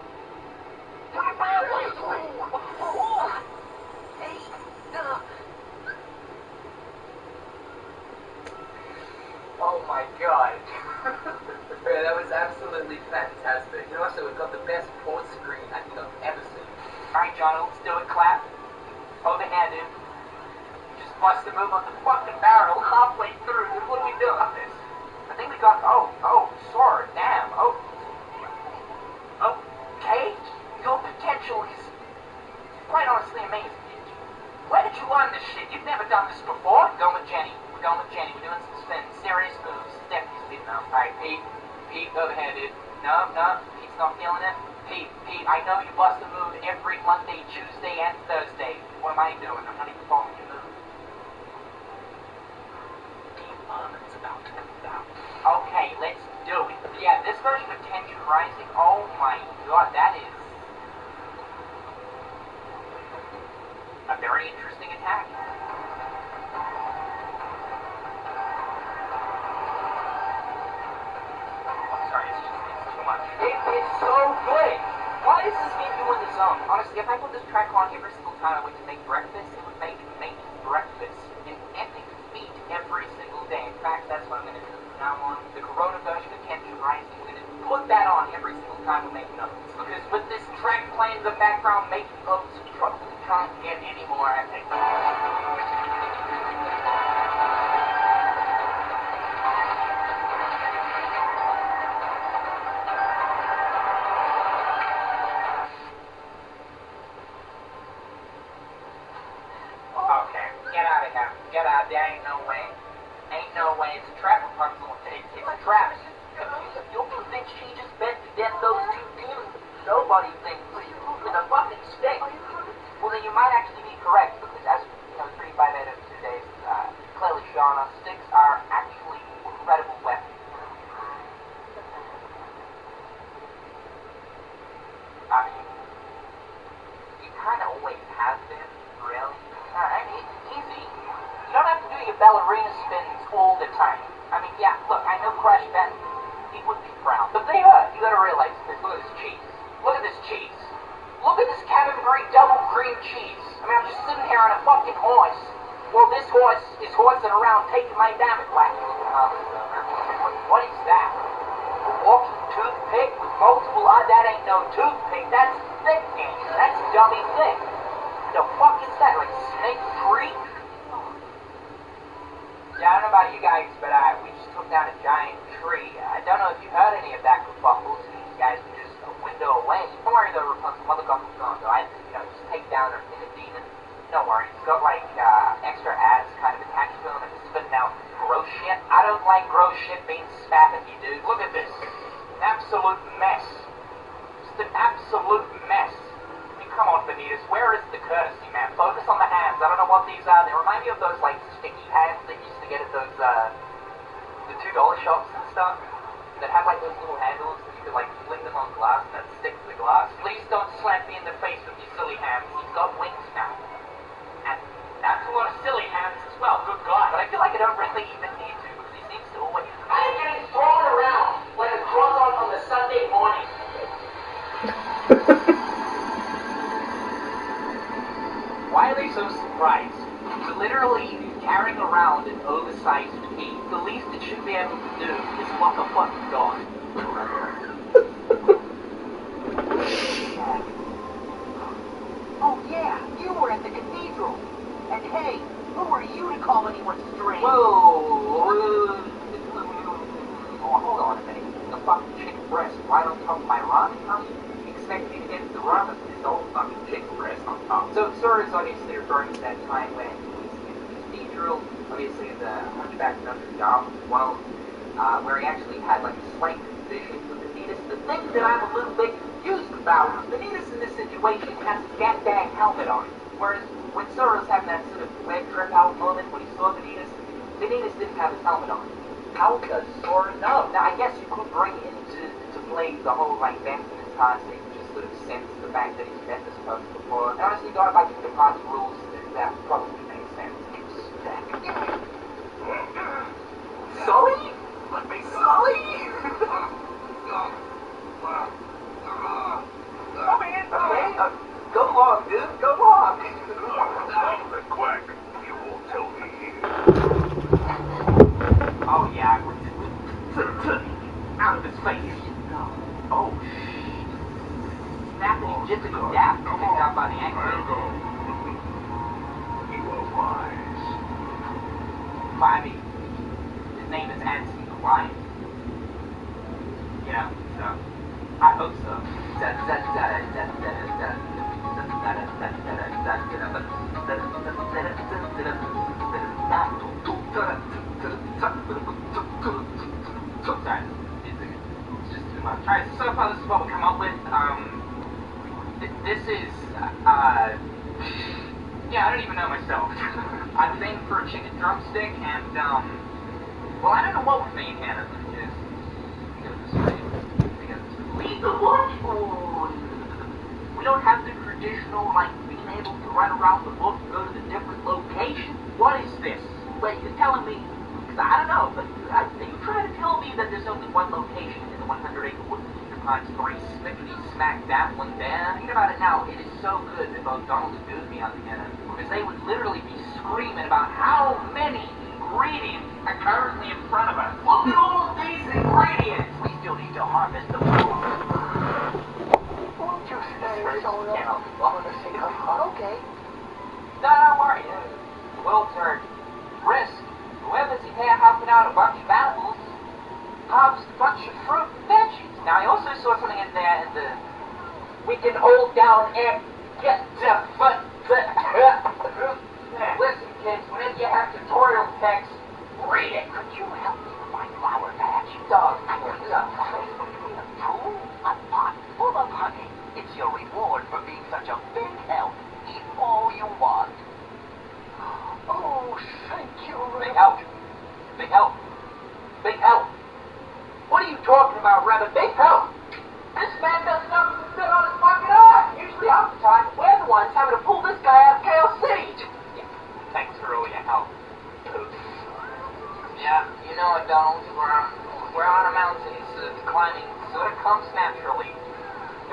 Oh my god. Yeah, that was absolutely fantastic. And also, it got the best port screen I think I've ever seen. Alright, John, let's do it. Clap. Overhanded. Just bust the move on the fucking barrel halfway through. What are we doing with this? I think we got. Oh, Sora, damn. Okay. Your potential is quite honestly amazing. Where did you learn this shit? You've never done this before. We're going with Jenny. We're doing some spin. Serious moves. Definitely speed now. Alright, Pete, overhanded. No, Pete's not feeling it. Pete, I know you bust a move every Monday, Tuesday, and Thursday. What am I doing? I'm not even following your move. It's about to come down. Okay, let's do it. Yeah, this version of Tension Rising, oh my god, that is a very interesting attack. Sorry, it's too much. It is so good! Why is this game doing the zone? Honestly, if I put this track on every single time I went to make breakfast, it would make breakfast an epic feat every single day. In fact, that's what I'm going to do from now on. The Corona version of Tension Rising, we're going to put that on every single time we make notes. Because with this track playing in the background, making notes there ain't no way. Ain't no way. It's a trap, Rapunzel. It's a trap. You'll convince she just bet to death those two demons. Nobody thinks with a fucking stick. Well, then you might actually be correct, because as you know, 3 by the end of 2 days, clearly shown us, sticks are actually incredible weapons. I mean, you kind of always have been, really. I mean, it's easy. You don't have to do your ballerina spins all the time. I mean, yeah, look, I know Crash Benton, he would be proud. But they are. You gotta realize this. Look at this cheese. Look at this cheese. Look at this Camembert double cream cheese. I mean, I'm just sitting here on a fucking horse. Well, this horse is horsing around taking my damn it back. What is that? A walking toothpick with multiple... that ain't no toothpick. That's thick, man. That's dummy thick. The fuck is that? Like snake tree? Yeah, I don't know about you guys, but we just took down a giant tree. I don't know if you heard any of that kerfuffles. You guys were just a window away. Don't worry though, Rapunzel. Motherfucker's gonna go. I, just take down her inner demon. Don't worry. It's got like extra ads kind of attached to them and it's spitting out gross shit. I don't like gross shit being spat at you, dude. Look at this. Absolute mess. Just an absolute mess. I mean, come on, Benitez. Where is the courtesy, man? Focus on the hands. I don't know what these are. They remind me of those like sticky hands that you used to get at those the $2 shops and stuff that have like those little handles that you could like fling them on glass and then stick to the glass. Please don't slap me in the face with your silly hands. He's got wings now. And that's a lot of silly hands as well. Good God. But I feel like I don't really even need to because he seems to always... I'm getting thrown around like a drunk on the Sunday morning. Why are they so surprised? We're literally carrying around an oversized pea. The least it should be able to do is walk a fucking dog. Oh yeah, you were at the cathedral. And hey, who are you to call anyone strange? Whoa! Oh, hold on a minute. The fucking chicken breast right on top of my ramen, huh? You expect me to get the ramen with this old fucking chicken breast on top? So Sora is obviously referring to that time when he was in the cathedral, obviously in the Hunchback of Notre Dame as well, where he actually had like a slight vision with Benitez. The thing that I'm a little bit confused about is Benitez in this situation has a dang helmet on, whereas when Sora's having that sort of leg trip out moment when he saw Benitez didn't have his helmet on. How does Sora know? Now I guess you could bring into play the whole like Benton is hard, so you can just sort of sense the fact that he's met this person before. And honestly, God, if I could depart the rules, that probably makes sense. Sully? Sully? Come in, okay? Go long, dude. Go long. The quack. You won't tell me here. Oh yeah. Out of his face. Oh, snapping jibbity dap picked up by the ankle. You are wise. I mean, his name is Anson the Lion. Yeah, so I hope so. Sorry. Alright, so far this is what we come up with. This is, yeah, I don't even know myself. I was aiming for a chicken drumstick, and, well, I don't know what we're making here. We don't have the traditional, like, being able to run around the book and go to the different locations. What is this? Wait, you're telling me, because I don't know, but are you trying to tell me that there's only one location in the 100-acre wood Times 3 snippety smack that one there? Think about it now, it is so good that both Donald and Goodie are together, because they would literally be screaming about how many ingredients are currently in front of us. Look at all of these ingredients! We still need to harvest them. Won't you stay, Sora? Okay. No, don't worry. The world's are risk. Whoever's here helping out a bunch of animals harvest a bunch of fruit and veggies. Now, I also saw something in there in the... We can hold down and get the foot. Listen, kids, whenever you have to talk help. Eat all you want. Oh, thank you, Big help. Big help. Big help. What are you talking about, Rabbit? Big help. This man does nothing to sit on his fucking eye. Usually half the time, we're the ones having to pull this guy out of Chaos City. Yeah, thanks for all your help. Yeah, you know it, Donald. We're on a mountain, so the climbing sort of comes naturally.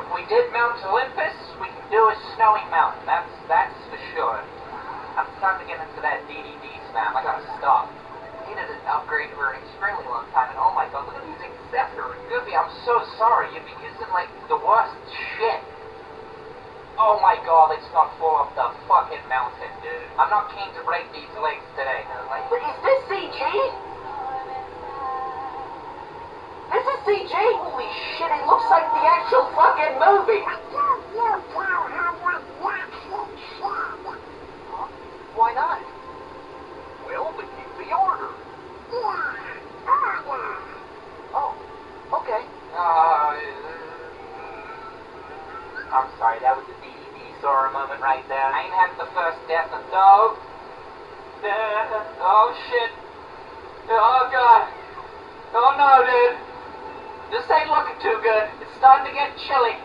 If we did Mount Olympus, we could do a snowy mountain. That's for sure. I'm starting to get into that DDD spam. I gotta stop. Needed an upgrade for an extremely long time, and oh my god, look at these accessories. Goofy, I'm so sorry. You've been using like the worst shit. Oh my god, let's not fall off the fucking mountain, dude. I'm not keen to break these legs today. Like, but is this CG? This is CG? Holy shit, it looks like the actual fucking movie. Why not? Well, to keep the order. Oh, okay. I'm sorry, that was a DDD Zora moment right there. I ain't had the first death of dog. Oh shit. Oh god. Oh no, dude. This ain't looking too good. It's starting to get chilly.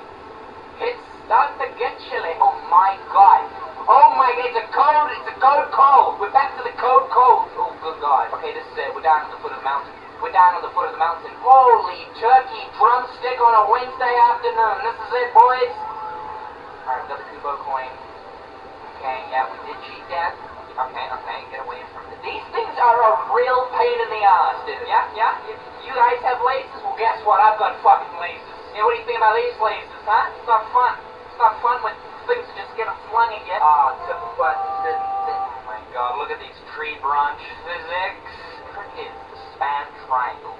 It's starting to get chilly. Oh my god. Oh my god, it's a code cold. We're back to the code cold. Oh good god. Okay, this is it. We're down at the foot of the mountain. We're down on the foot of the mountain. Holy turkey drumstick on a Wednesday afternoon. This is it, boys. Alright, we got the Kubo coin. Okay, yeah, we did cheat death. Okay, get away from it. These things are a real pain in the ass, dude. Yeah? You guys have lasers? Well, guess what? I've got fucking lasers. Yeah, what do you think about these lasers, huh? It's not fun. It's not fun when things just get flung at you. Oh, oh my god, look at these tree branch physics. Trick is the span triangle.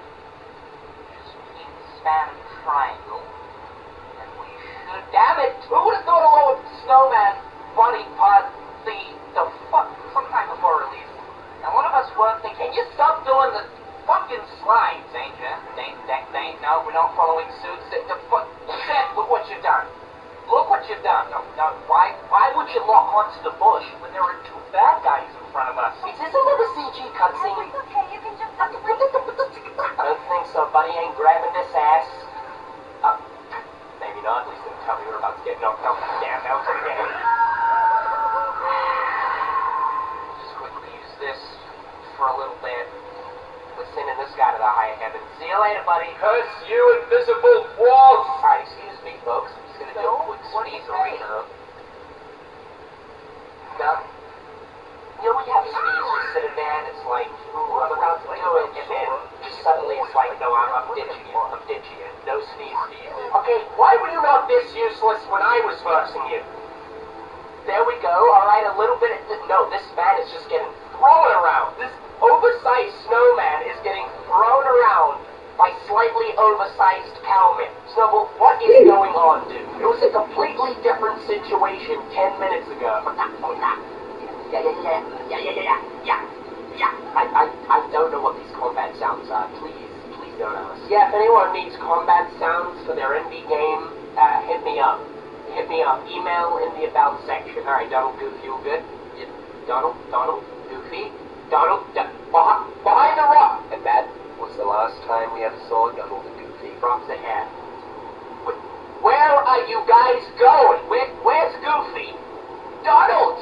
Just keep spamming triangle. And we should... Damn it! Who would have thought a little snowman body part the fuck sometime before release? Now one of us were thinking, can you stop doing the fucking slides, ain't ya? No, we're not following suit. Look what you've done. Look what you've done. No, why would you lock onto the bush when there are two bad guys in front of us? Is this another CG cutscene? It's okay, you can just I don't think so, buddy. Ain't grabbing this ass. Maybe not. At least didn't tell me we were about to get knocked out. Damn, that was again. Just quickly use this for a little bit. We're sending this guy to the higher heavens. See you later, buddy. Curse you, invisible wolf! Alright, excuse me, folks. I'm just gonna do a quick sneeze arena. Now, you know when you have a sneeze, you sit in there, and it's like, ooh, I'm about to do it, and then just suddenly it's like, no, I'm ditching you. No sneeze needed. Okay, why were you not this useless when I was versing you? There we go. Alright, a little bit of... No, this man is just getting thrown around. This oversized snowman is getting thrown around by slightly oversized cowmen. Snowball, what is going on, dude? It was a completely different situation 10 minutes ago. Yeah. I don't know what these combat sounds are. Please don't ask. Yeah, if anyone needs combat sounds for their indie game, hit me up. Email in the about section. Alright, Donald, Goofy, you good? Yeah. Donald, Goofy, behind the rock! And that was the last time we ever saw Donald and Goofy. Rocks ahead. Where are you guys going? Where's Goofy? Donald!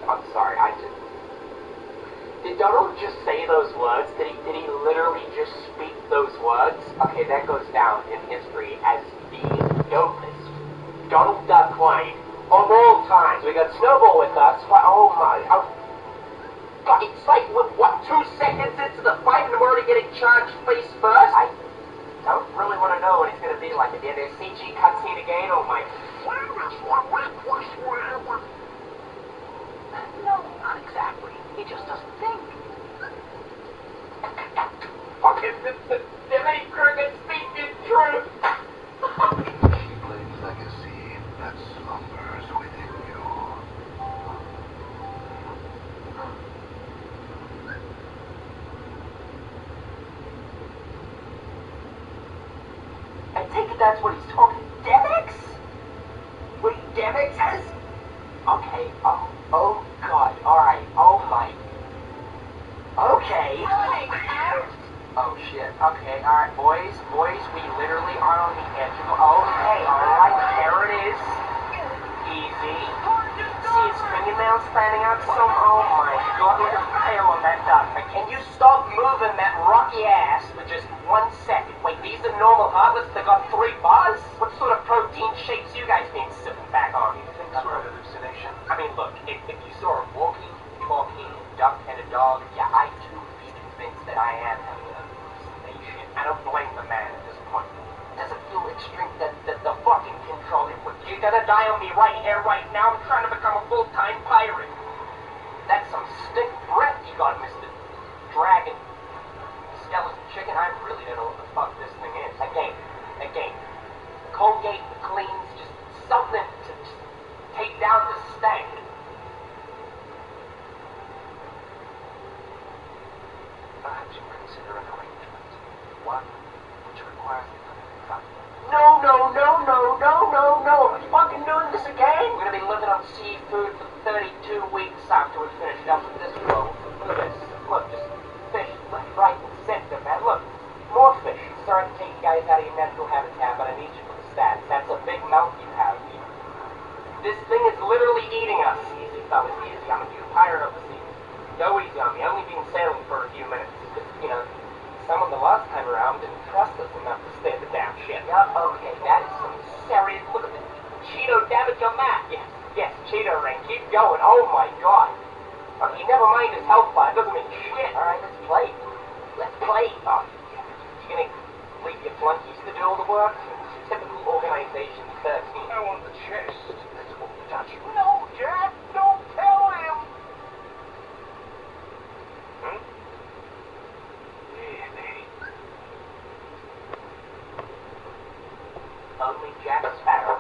I'm sorry, Did Donald just say those words? Did he literally just speak those words? Okay, that goes down in history as the dopest Donald Duck line of all times. We got Snowball with us. Oh my... God, it's like, what, 2 seconds into the fight and I'm already getting charged face first? I don't really want to know what he's going to be like at the end of the CG cutscene again. Oh my... No, not exactly. He just doesn't think. Fucking Jiminy Cricket speaking truth! Keyblade legacy that slumbers within you. that's what he's talking. Demex? Wait, Demex has... Okay, oh god, alright, oh my... Okay. Oh shit, okay, alright, boys, we literally are on the edge of... Okay, alright, there it is. Easy. See his fingernails standing out some... Oh my god, look at the tail on that duck. Can you stop moving that rocky ass for just 1 second? Wait, these are normal heartless that got 3 bars? What sort of protein shakes you guys been sipping back on? You think that's a hallucination? I mean, look, if you saw a walking, talking duck and a dog, yeah, I too would be convinced that I am having a hallucination. I don't blame the man at this point. Does it feel extreme that the fucking control it would... You're gonna die on me right here, right now. I'm trying to become a full-time pirate. That's some stink breath you got, Mr. Dragon. Skeleton chicken, I really don't know what the fuck this thing is. Again. Colgate, cleans, just something to take down the stank. Perhaps you consider an arrangement. One which requires the No. Are we fucking doing this again? We're gonna be living on seafood for 32 weeks after we finish up with this roll. Look at this. Look, just fish left, right, and center, man. Look, more fish. Sorry to take you guys out of your natural habitat, but I need you for the stats. That's a big mouth you have here. This thing is literally eating us. Easy, fellas, easy. I'm a new pirate of the seas. Go easy on me. I've only been sailing for a few minutes. You know, someone the last time around didn't trust us enough to stay the damn ship. Yeah, okay, that is some serious... Look at this. Cheeto damage on that. Yes, Cheeto ring. Keep going. Oh my god. Okay, never mind his health bar. It doesn't mean shit. Alright, let's play. Oh, you're gonna leave your flunkies to do all the work? Typical organization 13. I want the chest. That's what we touch. No, Jack, don't tell him. Only Jack Sparrow.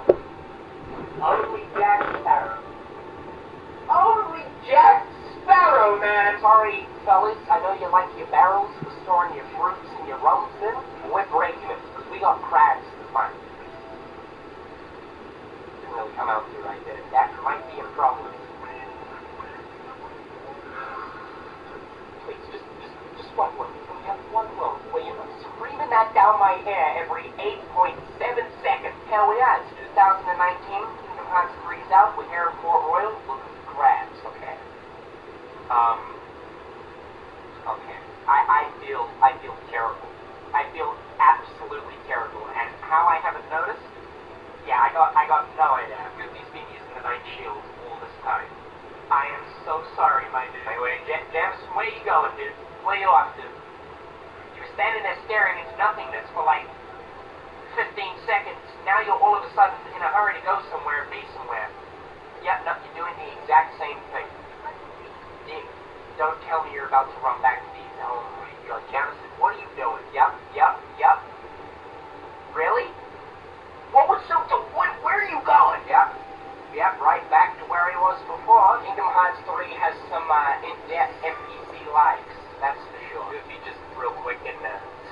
Only Jack Sparrow. Only Jack Sparrow, man! Sorry, fellas, I know you like your barrels for storing your fruits and your rums in. We're breaking it, because we got crabs to find. Didn't really come out too right there. That might be a problem. Please, just one word. We have one word where you're screaming that down my hair every 8.7 seconds. Hell yeah, it's 2019. Kingdom Hearts 3's out. We're here in Port Royal looking for crabs, okay? Okay. I feel terrible. I feel absolutely terrible. And how I haven't noticed? Yeah, I got no idea. Goofy's been using the night shield all this time. I am so sorry, my dude. Wait, Jamson, where you going, dude? Where you off, dude? You were standing there staring into nothingness for like 15 seconds. Now you're all of a sudden in a hurry to go somewhere and be somewhere. Yep, no, you're doing the exact same thing. Don't tell me you're about to run back to these. Oh my god, Jamison, what are you doing? Yep. Really? What was so... Where are you going? Yep, right back to where he was before. Kingdom Hearts 3 has some in-depth NPC likes, that's for sure. Goofy, just real quick and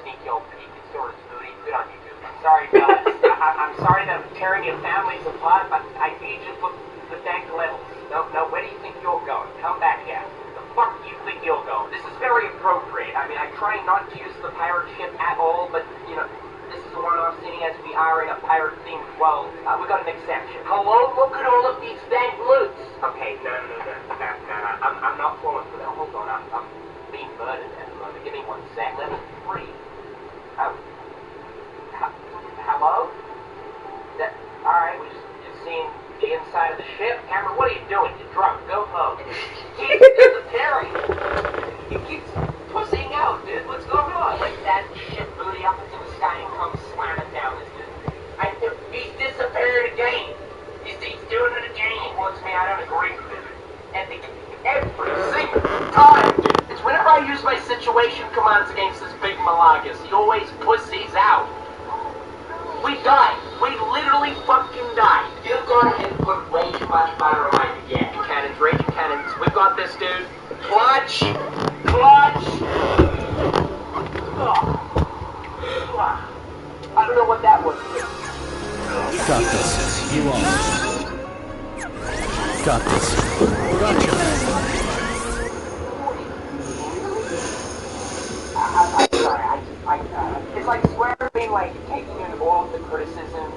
sneak your peek at Sora's booty. Good on you, Goofy. Sorry, fellas. I'm sorry that I'm tearing your families apart, but I need you for the dank levels. No, where do you think you're going? Come back here. The fuck do you think you're going? This is very appropriate. I mean, I try not to use the pirate ship at all, but, you know, this is a one-off seeing as we are in a pirate-themed world. We got an exception. Hello? Look at all of these dank loots. Okay, no. I'm not falling for that. Hold on. I'm being murdered at the moment. Give me 1 sec. Let me breathe. Hello? Alright, we're just seeing the inside of the ship. Cameron, what are you doing? You're drunk. Go home. He's disappearing. He keeps pussying out, dude. What's going on? Like that shit booty up into the sky and comes slamming down. He's disappeared again. He's doing it again. Well, it's me. I don't agree with it. And every single time, dude. It's whenever I use my situation commands against this big Malagas, he always pussies out. We died. We literally fucking died. You've gone ahead and put way too much fire on my again. Cannons, raging cannons. We've got this, dude. Clutch! I don't know what that was. Got this. You won't. Got this. Gotcha. I'm sorry, it's like Square being like taking in all of the criticism